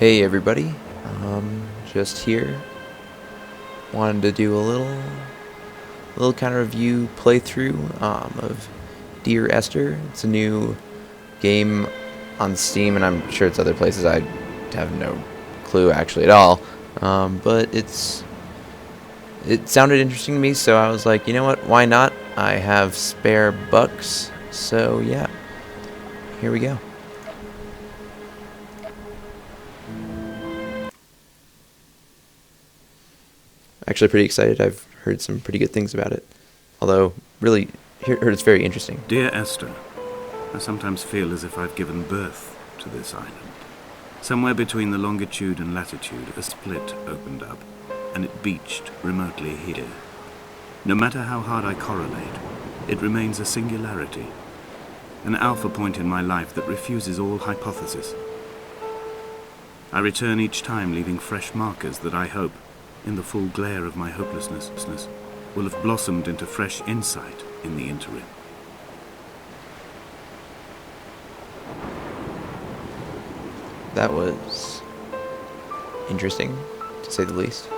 Hey everybody, just here. Wanted to do a little kind of review playthrough of Dear Esther. It's a new game on Steam, and I'm sure it's other places. I have no clue actually at all. But it sounded interesting to me, so I was like, you know what? Why not? I have spare bucks, so yeah, here we go. Actually pretty excited. I've heard some pretty good things about it. Although, really, heard it's very interesting. Dear Esther, I sometimes feel as if I've given birth to this island. Somewhere between the longitude and latitude, a split opened up, and it beached remotely here. No matter how hard I correlate, it remains a singularity, an alpha point in my life that refuses all hypothesis. I return each time leaving fresh markers that I hope, in the full glare of my hopelessness, will have blossomed into fresh insight in the interim. That was interesting, to say the least.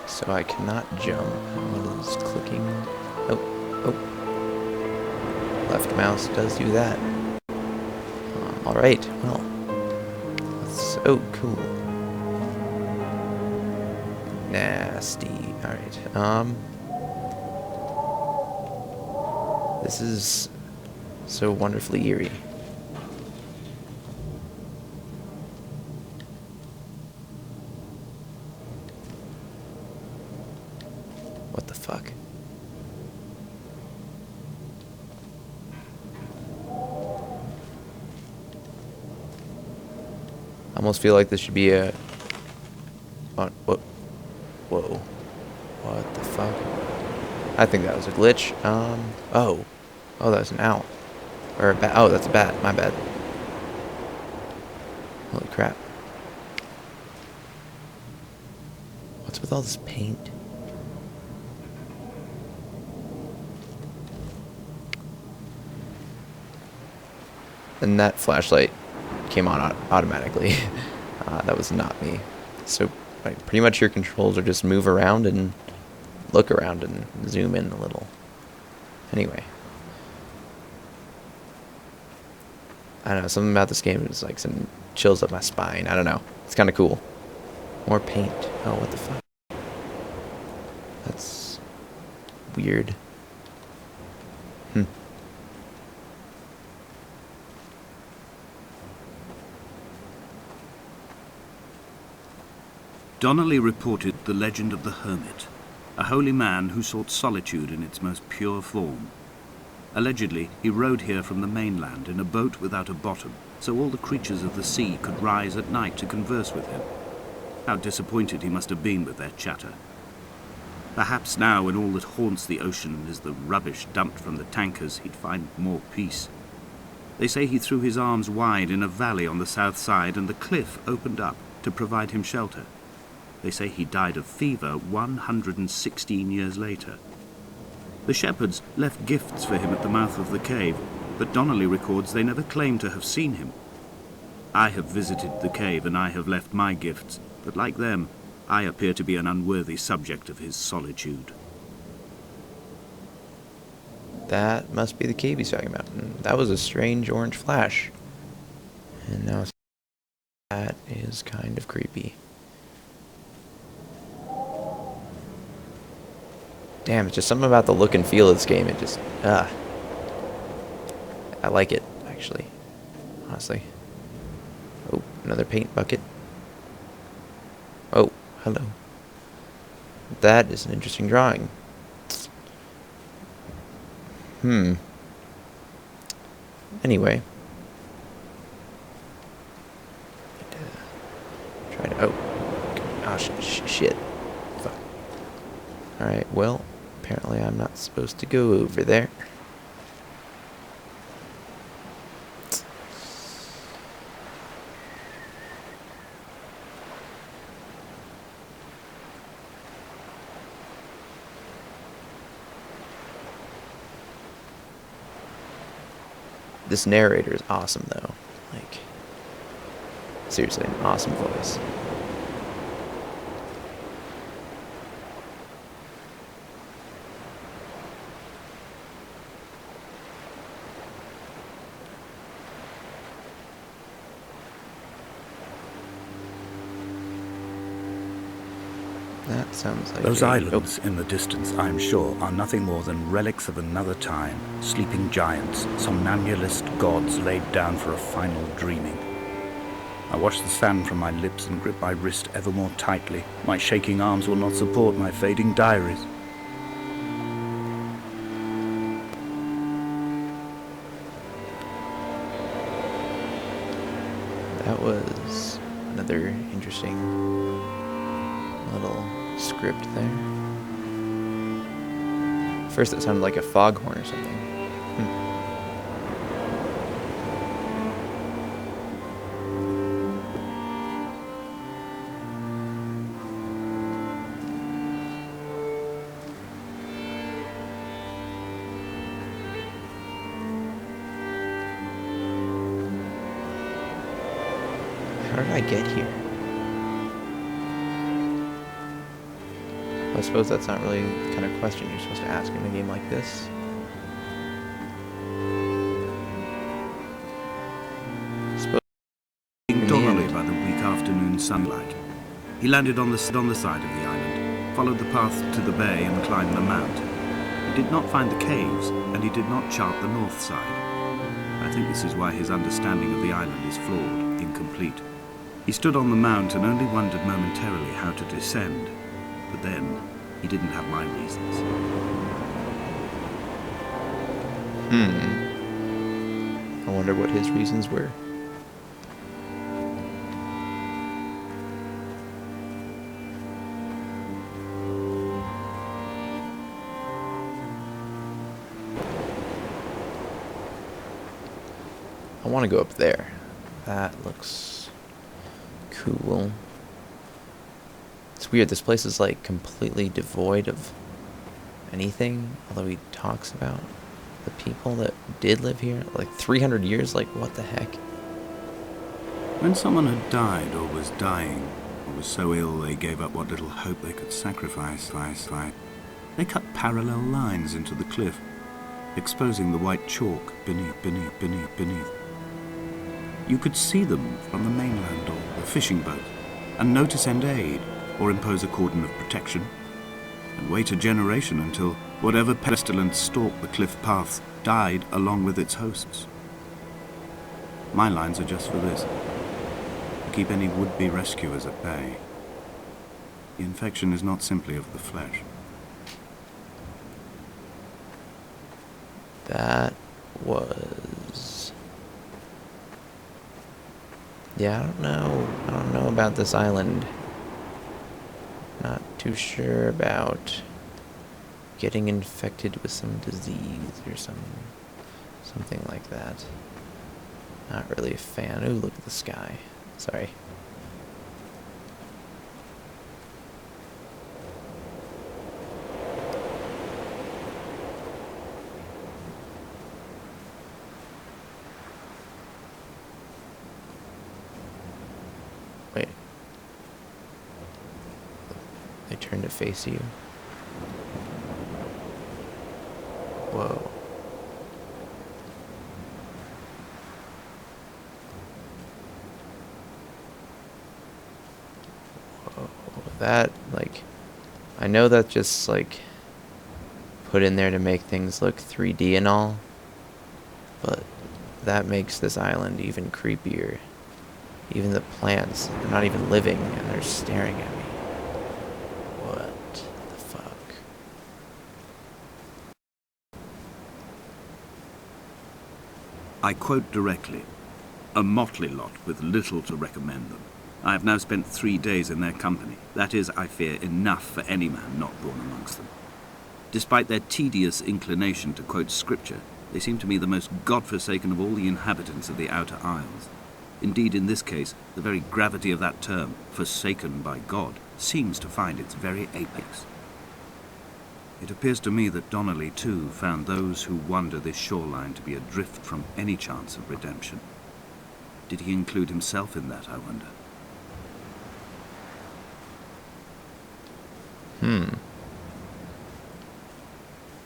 So I cannot jump. What is clicking? Oh. Left mouse does do that. Alright, well. That's so cool. Nasty. Alright. This is so wonderfully eerie. What the fuck? I almost feel like this should be a... What? Whoa. What the fuck? I think that was a glitch. Oh, that was an owl. Or a bat. Oh, that's a bat. My bad. Holy crap. What's with all this paint? And that flashlight came on automatically. That was not me. So pretty much your controls are just move around and look around and zoom in a little. Anyway. I don't know, something about this game is like some chills up my spine. I don't know. It's kind of cool. More paint. Oh, what the fuck? That's weird. Donnelly reported the legend of the hermit, a holy man who sought solitude in its most pure form. Allegedly, he rode here from the mainland in a boat without a bottom, so all the creatures of the sea could rise at night to converse with him. How disappointed he must have been with their chatter. Perhaps now, when all that haunts the ocean is the rubbish dumped from the tankers, he'd find more peace. They say he threw his arms wide in a valley on the south side, and the cliff opened up to provide him shelter. They say he died of fever 116 years later. The shepherds left gifts for him at the mouth of the cave, but Donnelly records they never claimed to have seen him. I have visited the cave and I have left my gifts, but like them, I appear to be an unworthy subject of his solitude. That must be the cave he's talking about. And that was a strange orange flash. And now that is kind of creepy. Damn, it's just something about the look and feel of this game. It just, I like it, actually. Honestly. Oh, another paint bucket. Oh, hello. That is an interesting drawing. Anyway. Try to, shit. Fuck. Alright, well, apparently I'm not supposed to go over there. This narrator is awesome, though. Like, seriously, an awesome voice. That sounds like Those islands in the distance, I am sure, are nothing more than relics of another time, sleeping giants, somnambulist gods laid down for a final dreaming. I wash the sand from my lips and grip my wrist ever more tightly. My shaking arms will not support my fading diaries. That was another interesting little script there. First it sounded like a foghorn or something. How did I get here? I suppose that's not really the kind of question you're supposed to ask in a game like this. Donnelly by the weak afternoon sunlight. He landed on the side of the island, followed the path to the bay and climbed the mount. He did not find the caves, and he did not chart the north side. I think this is why his understanding of the island is flawed, incomplete. He stood on the mount and only wondered momentarily how to descend, but then he didn't have my reasons. I wonder what his reasons were. I want to go up there. That looks cool. It's weird, this place is like completely devoid of anything, although he talks about the people that did live here. Like 300 years, like what the heck? When someone had died or was dying, or was so ill they gave up what little hope they could sacrifice, they cut parallel lines into the cliff, exposing the white chalk beneath. You could see them from the mainland or the fishing boat, and know to send aid, or impose a cordon of protection, and wait a generation until whatever pestilence stalked the cliff paths died along with its hosts. My lines are just for this, to keep any would-be rescuers at bay. The infection is not simply of the flesh. That was... Yeah, I don't know about this island. Not too sure about getting infected with some disease or something like that. Not really a fan. Ooh, look at the sky. Sorry. Wait. They turn to face you. Whoa. Whoa. That, like, I know that just, like, put in there to make things look 3D and all, but that makes this island even creepier. Even the plants, they're not even living, and they're staring at me. What the fuck? I quote directly, "A motley lot with little to recommend them. I have now spent 3 days in their company. That is, I fear, enough for any man not born amongst them. Despite their tedious inclination to quote scripture, they seem to me the most godforsaken of all the inhabitants of the Outer Isles. Indeed, in this case, the very gravity of that term, forsaken by God, seems to find its very apex." It appears to me that Donnelly, too, found those who wander this shoreline to be adrift from any chance of redemption. Did he include himself in that, I wonder?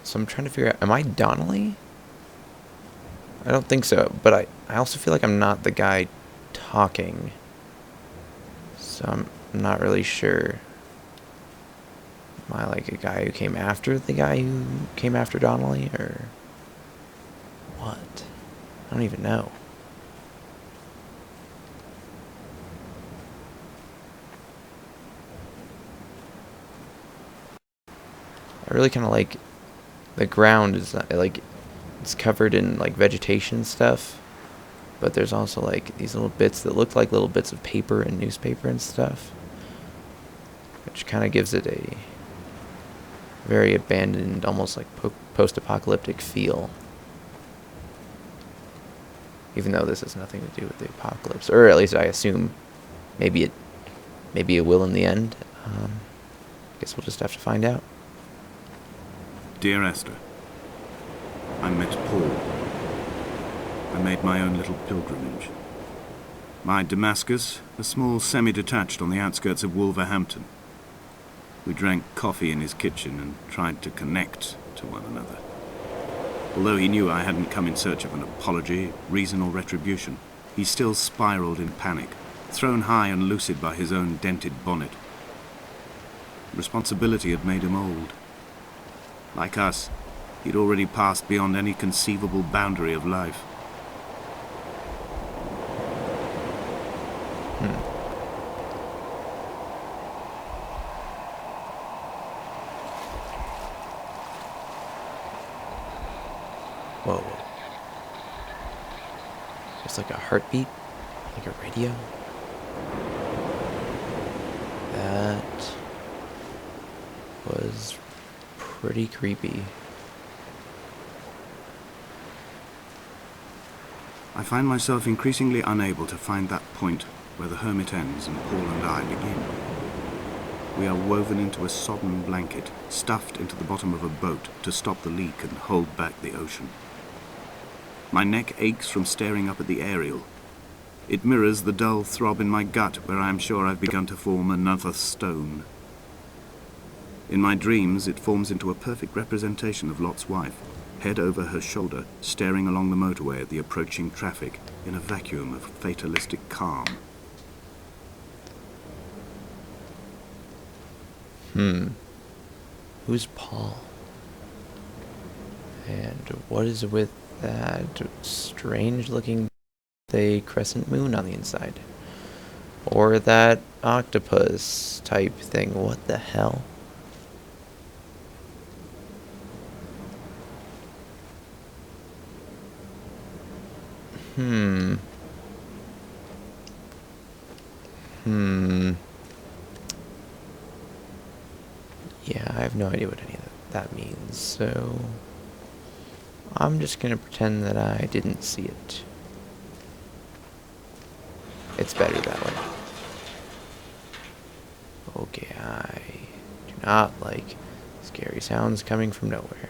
So I'm trying to figure out, am I Donnelly? I don't think so, but I also feel like I'm not the guy talking. So I'm not really sure. Am I like a guy who came after the guy who came after Donnelly, or what? I don't even know. I really kind of like the ground is like it's covered in like vegetation stuff, but there's also like these little bits that look like little bits of paper and newspaper and stuff, which kind of gives it a very abandoned, almost like post-apocalyptic feel. Even though this has nothing to do with the apocalypse, or at least I assume maybe it will in the end. Guess we'll just have to find out. Dear Esther, I met Paul. I made my own little pilgrimage. My Damascus, a small semi-detached on the outskirts of Wolverhampton. We drank coffee in his kitchen and tried to connect to one another. Although he knew I hadn't come in search of an apology, reason or retribution, he still spiraled in panic, thrown high and lucid by his own dented bonnet. Responsibility had made him old. Like us, he'd already passed beyond any conceivable boundary of life. Whoa. There's like a heartbeat, like a radio. That was pretty creepy. I find myself increasingly unable to find that point where the hermit ends and Paul and I begin. We are woven into a sodden blanket, stuffed into the bottom of a boat to stop the leak and hold back the ocean. My neck aches from staring up at the aerial. It mirrors the dull throb in my gut where I am sure I've begun to form another stone. In my dreams, it forms into a perfect representation of Lot's wife, head over her shoulder, staring along the motorway at the approaching traffic in a vacuum of fatalistic calm. Who's Paul? And what is with that strange-looking crescent moon on the inside? Or that octopus type thing? What the hell? Yeah, I have no idea what any of that means, so I'm just gonna pretend that I didn't see it. It's better that way. Okay, I do not like scary sounds coming from nowhere.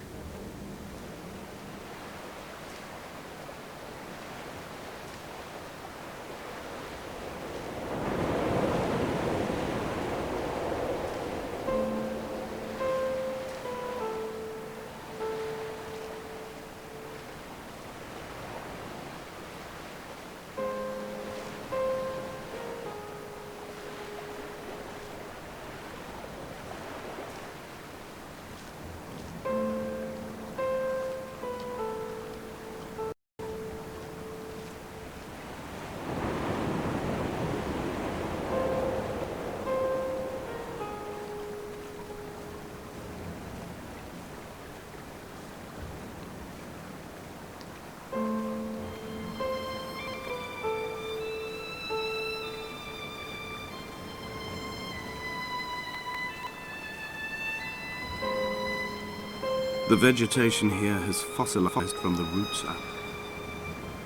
The vegetation here has fossilized from the roots up.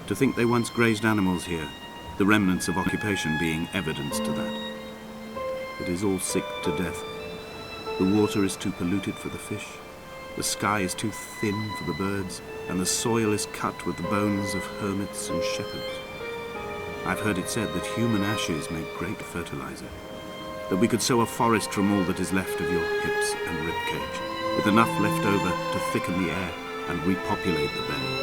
To think they once grazed animals here, the remnants of occupation being evidence to that. It is all sick to death. The water is too polluted for the fish. The sky is too thin for the birds, and the soil is cut with the bones of hermits and shepherds. I've heard it said that human ashes make great fertilizer, that we could sow a forest from all that is left of your hips and ribcage, with enough left over to thicken the air and repopulate the bay.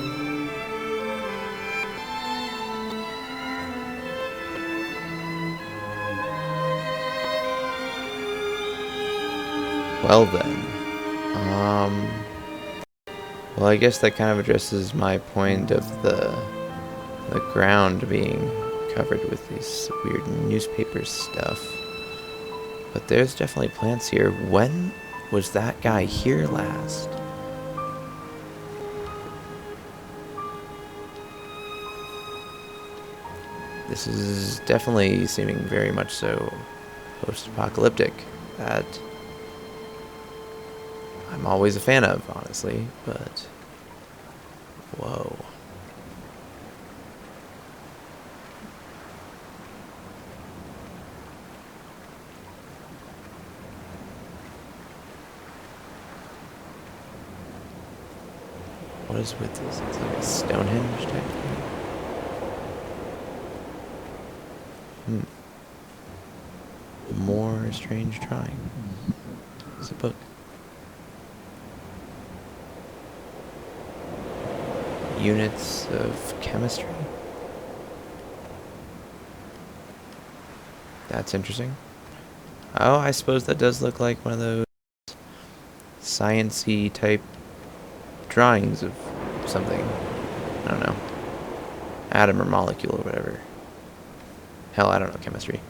Well then, well, I guess that kind of addresses my point of the ground being covered with these weird newspaper stuff. But there's definitely plants here. When was that guy here last? This is definitely seeming very much so post-apocalyptic. That I'm always a fan of, honestly, but whoa. What is with this? It's like a Stonehenge type thing. More strange drawing. It's a book. Units of chemistry. That's interesting. Oh, I suppose that does look like one of those science-y type drawings of something. I don't know. Atom or molecule or whatever. Hell, I don't know chemistry.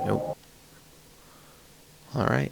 Nope. Alright.